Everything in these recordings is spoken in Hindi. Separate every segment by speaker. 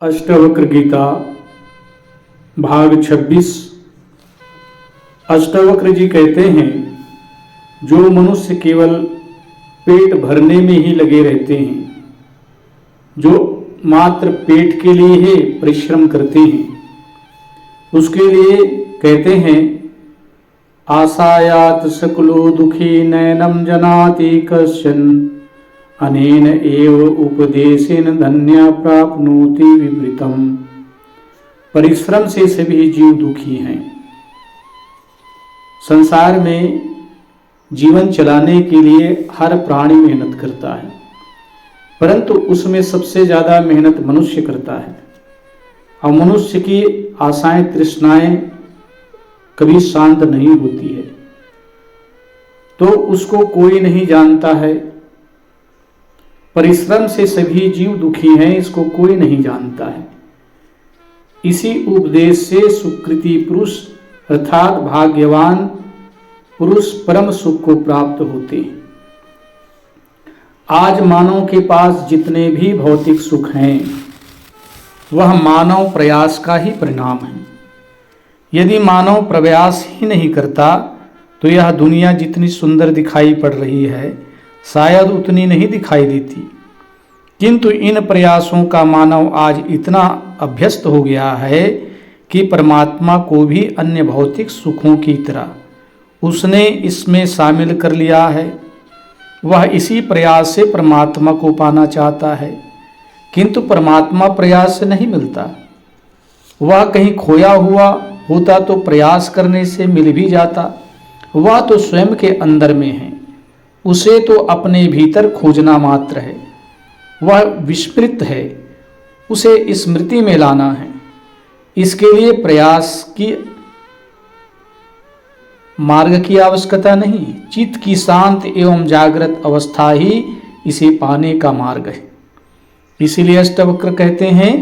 Speaker 1: अष्टावक्र गीता भाग 26। अष्टावक्र जी कहते हैं, जो मनुष्य केवल पेट भरने में ही लगे रहते हैं, जो मात्र पेट के लिए ही परिश्रम करते हैं, उसके लिए कहते हैं, आसायात सकलो दुखी नैनम जनाति कश्चन अनेन एव उपदेशेन धन्य प्राप्नोति विवृतम। परिश्रम से सभी जीव दुखी हैं। संसार में जीवन चलाने के लिए हर प्राणी मेहनत करता है, परंतु उसमें सबसे ज्यादा मेहनत मनुष्य करता है। और मनुष्य की आशाएं तृष्णाएं कभी शांत नहीं होती है, तो उसको कोई नहीं जानता है। परिश्रम से सभी जीव दुखी हैं, इसको कोई नहीं जानता है। इसी उपदेश से सुकृति पुरुष अर्थात भाग्यवान पुरुष परम सुख को प्राप्त होते हैं। आज मानव के पास जितने भी भौतिक सुख हैं, वह मानव प्रयास का ही परिणाम है। यदि मानव प्रयास ही नहीं करता तो यह दुनिया जितनी सुंदर दिखाई पड़ रही है, शायद उतनी नहीं दिखाई देती। किंतु इन प्रयासों का मानव आज इतना अभ्यस्त हो गया है कि परमात्मा को भी अन्य भौतिक सुखों की तरह उसने इसमें शामिल कर लिया है। वह इसी प्रयास से परमात्मा को पाना चाहता है, किंतु परमात्मा प्रयास से नहीं मिलता। वह कहीं खोया हुआ होता तो प्रयास करने से मिल भी जाता। वह तो स्वयं के अंदर में है, उसे तो अपने भीतर खोजना मात्र है। वह विस्मृत है, उसे स्मृति में लाना है। इसके लिए प्रयास की मार्ग की आवश्यकता नहीं। चित्त की शांत एवं जागृत अवस्था ही इसे पाने का मार्ग है। इसीलिए अष्टावक्र कहते हैं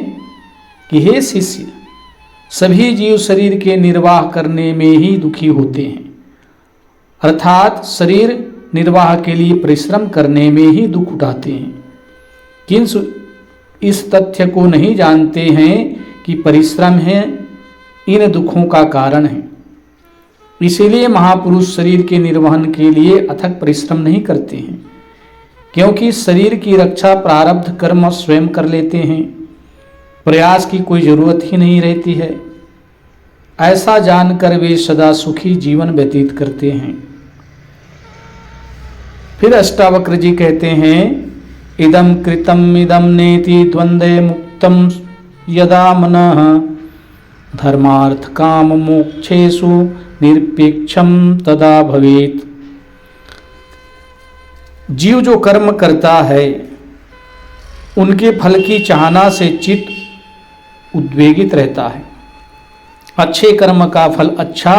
Speaker 1: कि हे शिष्य, सभी जीव शरीर के निर्वाह करने में ही दुखी होते हैं, अर्थात शरीर निर्वाह के लिए परिश्रम करने में ही दुख उठाते हैं। किंतु इस तथ्य को नहीं जानते हैं कि परिश्रम है इन दुखों का कारण है। इसीलिए महापुरुष शरीर के निर्वहन के लिए अथक परिश्रम नहीं करते हैं, क्योंकि शरीर की रक्षा प्रारब्ध कर्म स्वयं कर लेते हैं। प्रयास की कोई जरूरत ही नहीं रहती है। ऐसा जानकर वे सदा सुखी जीवन व्यतीत करते हैं। फिर अष्टावक्र जी कहते हैं, इदम कृतम इदम नेति द्वंद्वे मुक्तम यदा मनः धर्मार्थ काम मोक्षेषु निरपेक्षम तदा भवेत्। जीव जो कर्म करता है, उनके फल की चाहना से चित्त उद्वेगित रहता है। अच्छे कर्म का फल अच्छा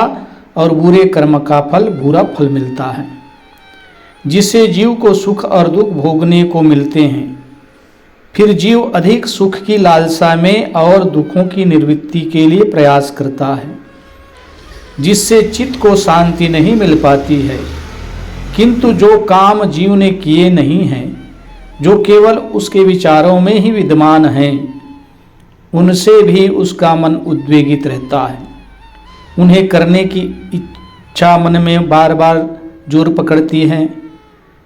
Speaker 1: और बुरे कर्म का फल बुरा फल मिलता है, जिससे जीव को सुख और दुख भोगने को मिलते हैं। फिर जीव अधिक सुख की लालसा में और दुखों की निवृत्ति के लिए प्रयास करता है, जिससे चित्त को शांति नहीं मिल पाती है। किंतु जो काम जीव ने किए नहीं हैं, जो केवल उसके विचारों में ही विद्यमान हैं, उनसे भी उसका मन उद्वेगित रहता है। उन्हें करने की इच्छा मन में बार बार जोर पकड़ती है।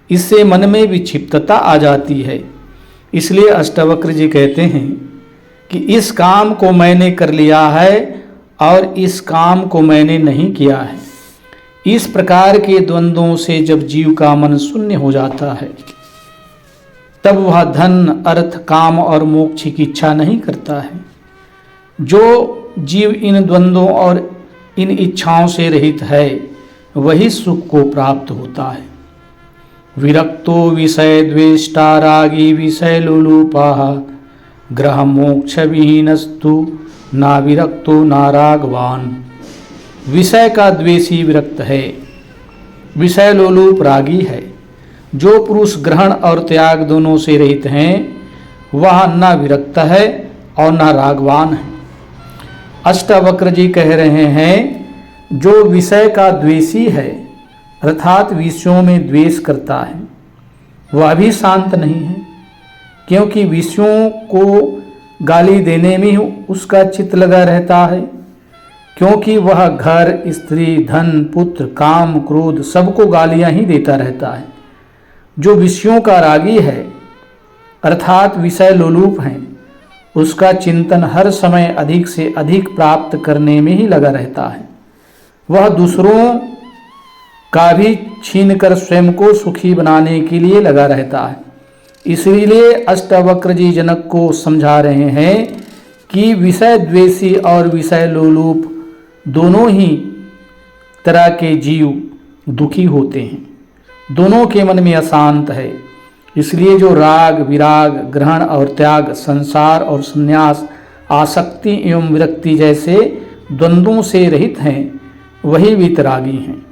Speaker 1: इससे मन में विक्षिप्तता आ जाती है। इसलिए अष्टावक्र जी कहते हैं कि इस काम को मैंने कर लिया है और इस काम को मैंने नहीं किया है। इस प्रकार के द्वंद्वों से जब जीव का मन शून्य हो जाता है, तब वह धन अर्थ काम और मोक्ष की इच्छा नहीं करता है। जो जीव इन द्वंद्वों और इन इच्छाओं से रहित है, वही सुख को प्राप्त होता है। विरक्तो विषय द्वेष्टा रागी विषय लोलुपः ग्रह मोक्ष विहीनस्तु ना विरक्तो ना रागवान। विषय का द्वेषी विरक्त है, विषय लोलुप रागी है। जो पुरुष ग्रहण और त्याग दोनों से रहित हैं, वह न विरक्त है और न रागवान है। अष्टावक्र जी कह रहे हैं, जो विषय का द्वेषी है अर्थात विषयों में द्वेष करता है, वह भी शांत नहीं है, क्योंकि विषयों को गाली देने में उसका चित्त लगा रहता है, क्योंकि वह घर, स्त्री, धन, पुत्र, काम, क्रोध सबको गालियां ही देता रहता है। जो विषयों का रागी है अर्थात विषय लोलुप हैं, उसका चिंतन हर समय अधिक से अधिक प्राप्त करने में ही लगा रहता है। वह दूसरों का भी छीनकर स्वयं को सुखी बनाने के लिए लगा रहता है। इसलिए अष्टावक्र जी जनक को समझा रहे हैं कि विषय द्वेषी और विषय लोलुप दोनों ही तरह के जीव दुखी होते हैं, दोनों के मन में अशांत है। इसलिए जो राग, विराग, ग्रहण और त्याग, संसार और संन्यास, आसक्ति एवं विरक्ति जैसे द्वंद्वों से रहित हैं, वही वितरागी हैं।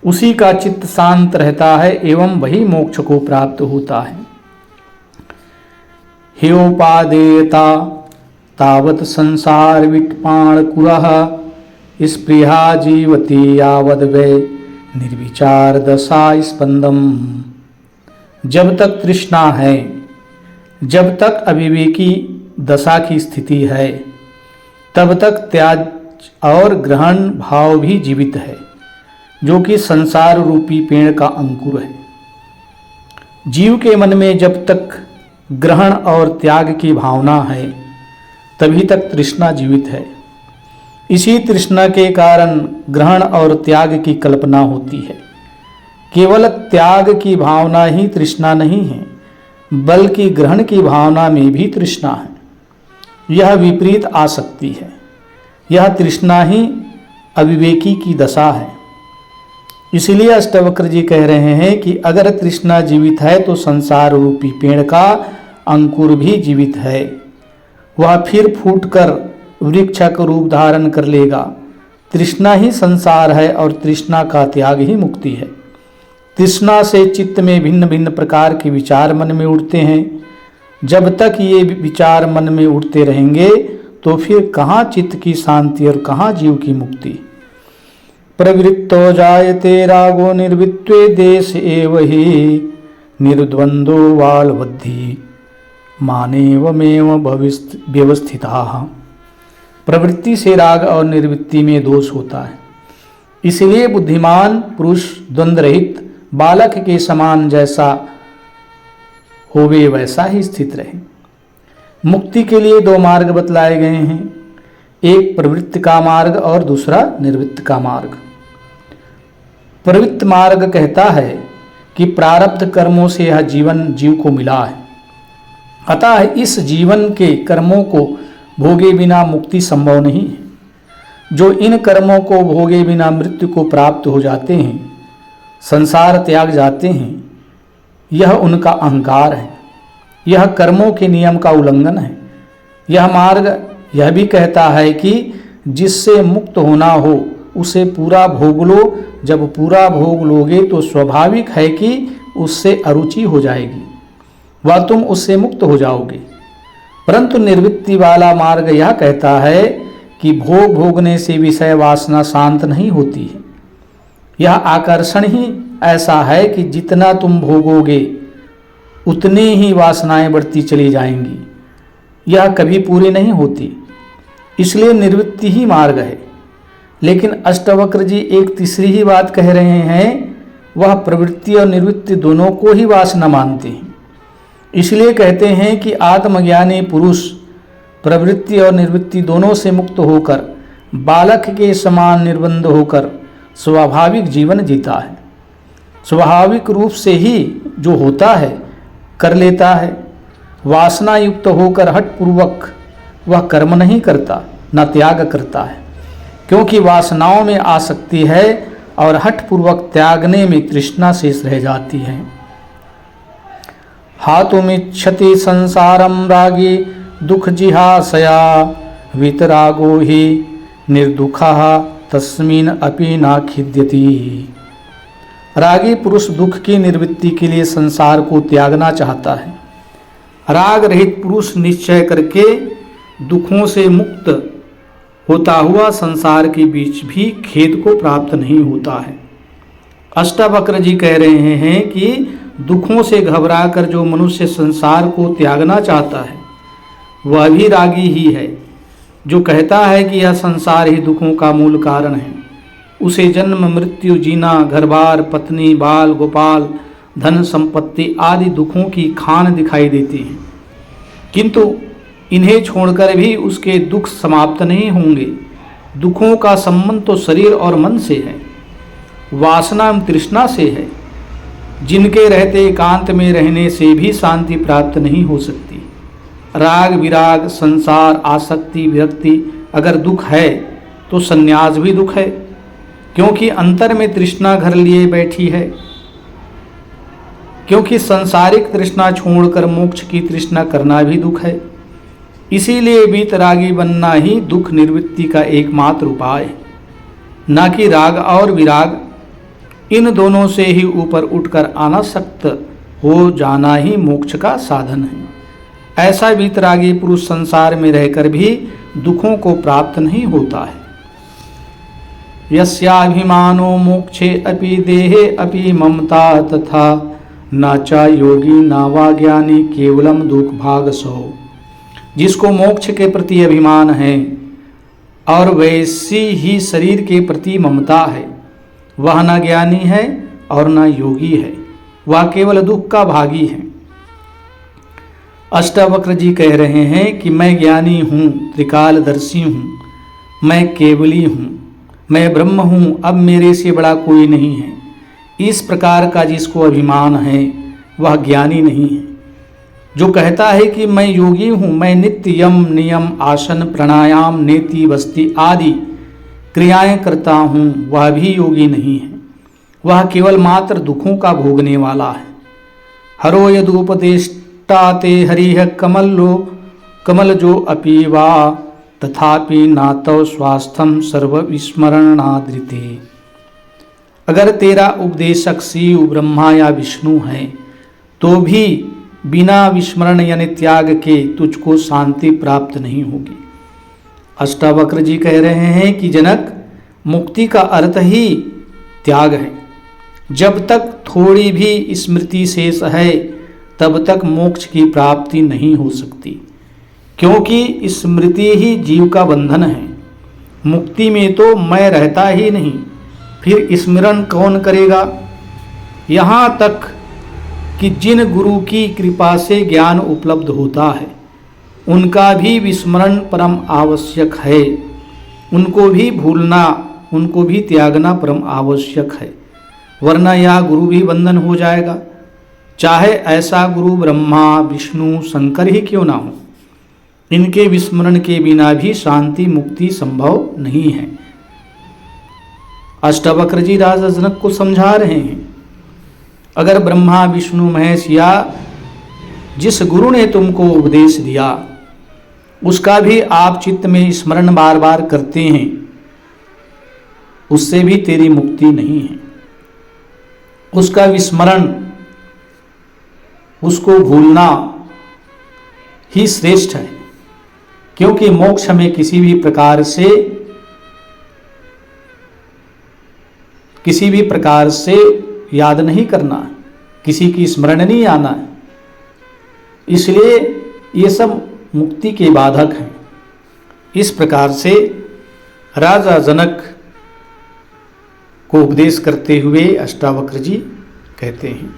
Speaker 1: उसी का चित्त शांत रहता है एवं वही मोक्ष को प्राप्त होता है। ह्योपादेयता तावत् संसार विट्पाण कुरः स्पृहा जीवति यावद् वै निर्विचार दशा स्पंदम। जब तक तृष्णा है, जब तक अविवेकी दशा की स्थिति है, तब तक त्याग और ग्रहण भाव भी जीवित है, जो कि संसार रूपी पेड़ का अंकुर है। जीव के मन में जब तक ग्रहण और त्याग की भावना है, तभी तक तृष्णा जीवित है। इसी तृष्णा के कारण ग्रहण और त्याग की कल्पना होती है। केवल त्याग की भावना ही तृष्णा नहीं है, बल्कि ग्रहण की भावना में भी तृष्णा है। यह विपरीत आसक्ति है। यह तृष्णा ही अविवेकी की दशा है। इसलिए अष्टावक्र जी कह रहे हैं कि अगर तृष्णा जीवित है तो संसार रूपी पेड़ का अंकुर भी जीवित है। वह फिर फूटकर वृक्ष का रूप धारण कर लेगा। तृष्णा ही संसार है और तृष्णा का त्याग ही मुक्ति है। तृष्णा से चित्त में भिन्न भिन्न प्रकार के विचार मन में उठते हैं। जब तक ये विचार मन में उठते रहेंगे तो फिर कहाँ चित्त की शांति और कहाँ जीव की मुक्ति। प्रवृत्तो जायते रागो निर्वित्वे देश एव हि निर्द्वंदो वालवद्धि मानेवमेव व्यवस्थिताः। प्रवृत्ति से राग और निर्वृत्ति में दोष होता है। इसलिए बुद्धिमान पुरुष द्वंद्व रहित बालक के समान जैसा होवे वैसा ही स्थित रहे। मुक्ति के लिए दो मार्ग बतलाए गए हैं, एक प्रवृत्ति का मार्ग और दूसरा निर्वृत्त का मार्ग। प्रवृत्त मार्ग कहता है कि प्रारब्ध कर्मों से यह जीवन जीव को मिला है, अतः इस जीवन के कर्मों को भोगे बिना मुक्ति संभव नहीं है। जो इन कर्मों को भोगे बिना मृत्यु को प्राप्त हो जाते हैं, संसार त्याग जाते हैं, यह उनका अहंकार है। यह कर्मों के नियम का उल्लंघन है। यह मार्ग यह भी कहता है कि जिससे मुक्त होना हो उसे पूरा भोग लो। जब पूरा भोग लोगे तो स्वाभाविक है कि उससे अरुचि हो जाएगी व तुम उससे मुक्त हो जाओगे। परंतु निर्वृत्ति वाला मार्ग यह कहता है कि भोग भोगने से विषय वासना शांत नहीं होती है। यह आकर्षण ही ऐसा है कि जितना तुम भोगोगे उतनी ही वासनाएं बढ़ती चली जाएंगी। यह कभी पूरी नहीं होती। इसलिए निर्वृत्ति ही मार्ग है। लेकिन अष्टावक्र जी एक तीसरी ही बात कह रहे हैं, वह प्रवृत्ति और निवृत्ति दोनों को ही वासना मानते हैं। इसलिए कहते हैं कि आत्मज्ञानी पुरुष प्रवृत्ति और निवृत्ति दोनों से मुक्त होकर बालक के समान निर्बंध होकर स्वाभाविक जीवन जीता है। स्वाभाविक रूप से ही जो होता है कर लेता है। वासना युक्त होकर हठपूर्वक वह कर्म नहीं करता, न त्याग करता है, क्योंकि वासनाओं में आसक्ति है और हठपूर्वक त्यागने में तृष्णा शेष रह जाती है। हातुमिच्छति संसारम रागी दुख जिहासया वितरागो ही निर्दुखः तस्मिन् अपि न खिद्यति। रागी पुरुष दुख की निवृत्ति के लिए संसार को त्यागना चाहता है। राग रहित पुरुष निश्चय करके दुखों से मुक्त होता हुआ संसार के बीच भी खेद को प्राप्त नहीं होता है। अष्टावक्र जी कह रहे हैं कि दुखों से घबराकर जो मनुष्य संसार को त्यागना चाहता है वह भी रागी ही है। जो कहता है कि यह संसार ही दुखों का मूल कारण है, उसे जन्म मृत्यु जीना, घर बार, पत्नी, बाल, गोपाल, धन संपत्ति आदि दुखों की खान दिखाई देती है। किंतु इन्हें छोड़कर भी उसके दुख समाप्त नहीं होंगे। दुखों का संबंध तो शरीर और मन से है, वासना एवं तृष्णा से है, जिनके रहते एकांत में रहने से भी शांति प्राप्त नहीं हो सकती। राग विराग, संसार, आसक्ति, विरक्ति अगर दुख है तो संन्यास भी दुख है, क्योंकि अंतर में तृष्णा घर लिए बैठी है। क्योंकि सांसारिक तृष्णा छोड़कर मोक्ष की तृष्णा करना भी दुख है। इसीलिए वीतरागी बनना ही दुख निवृत्ति का एकमात्र उपाय है, न कि राग और विराग। इन दोनों से ही ऊपर उठकर अनासक्त हो जाना ही मोक्ष का साधन है। ऐसा वीतरागी पुरुष संसार में रहकर भी दुखों को प्राप्त नहीं होता है। यस्याभिमानो मोक्षे अपि देहे अपि ममता तथा न च योगी न वा ज्ञानी केवलम दुख भाग सो। जिसको मोक्ष के प्रति अभिमान है और वैसी ही शरीर के प्रति ममता है, वह न ज्ञानी है और न योगी है, वह केवल दुख का भागी है। अष्टावक्र जी कह रहे हैं कि मैं ज्ञानी हूँ, त्रिकालदर्शी हूँ, मैं केवली हूँ, मैं ब्रह्म हूँ, अब मेरे से बड़ा कोई नहीं है। इस प्रकार का जिसको अभिमान है वह ज्ञानी नहीं है। जो कहता है कि मैं योगी हूँ, मैं नित्य यम नियम आसन प्राणायाम नेति वस्ति आदि क्रियाएं करता हूँ, वह भी योगी नहीं है। वह केवल मात्र दुखों का भोगने वाला है। हरो यदुपदेष्टा ते हरिः कमल जो अपि वा तथापि नातौ स्वास्थ्यम सर्वविस्मरणादृते। अगर तेरा उपदेशक शिव, ब्रह्मा या विष्णु है तो भी बिना विस्मरण यानी त्याग के तुझको शांति प्राप्त नहीं होगी। अष्टावक्र जी कह रहे हैं कि जनक, मुक्ति का अर्थ ही त्याग है। जब तक थोड़ी भी स्मृति शेष है तब तक मोक्ष की प्राप्ति नहीं हो सकती, क्योंकि स्मृति ही जीव का बंधन है। मुक्ति में तो मैं रहता ही नहीं, फिर स्मरण कौन करेगा। यहाँ तक कि जिन गुरु की कृपा से ज्ञान उपलब्ध होता है उनका भी विस्मरण परम आवश्यक है। उनको भी भूलना, उनको भी त्यागना परम आवश्यक है, वरना यह गुरु भी बंधन हो जाएगा। चाहे ऐसा गुरु ब्रह्मा विष्णु शंकर ही क्यों ना हो, इनके विस्मरण के बिना भी शांति मुक्ति संभव नहीं है। अष्टावक्र जी राजा जनक को समझा रहे हैं, अगर ब्रह्मा विष्णु महेश या जिस गुरु ने तुमको उपदेश दिया उसका भी आप चित्त में स्मरण बार बार करते हैं, उससे भी तेरी मुक्ति नहीं है। उसका विस्मरण, उसको भूलना ही श्रेष्ठ है, क्योंकि मोक्ष हमें किसी भी प्रकार से याद नहीं करना, किसी की स्मरण नहीं आना है। इसलिए ये सब मुक्ति के बाधक हैं। इस प्रकार से राजा जनक को उपदेश करते हुए अष्टावक्र जी कहते हैं।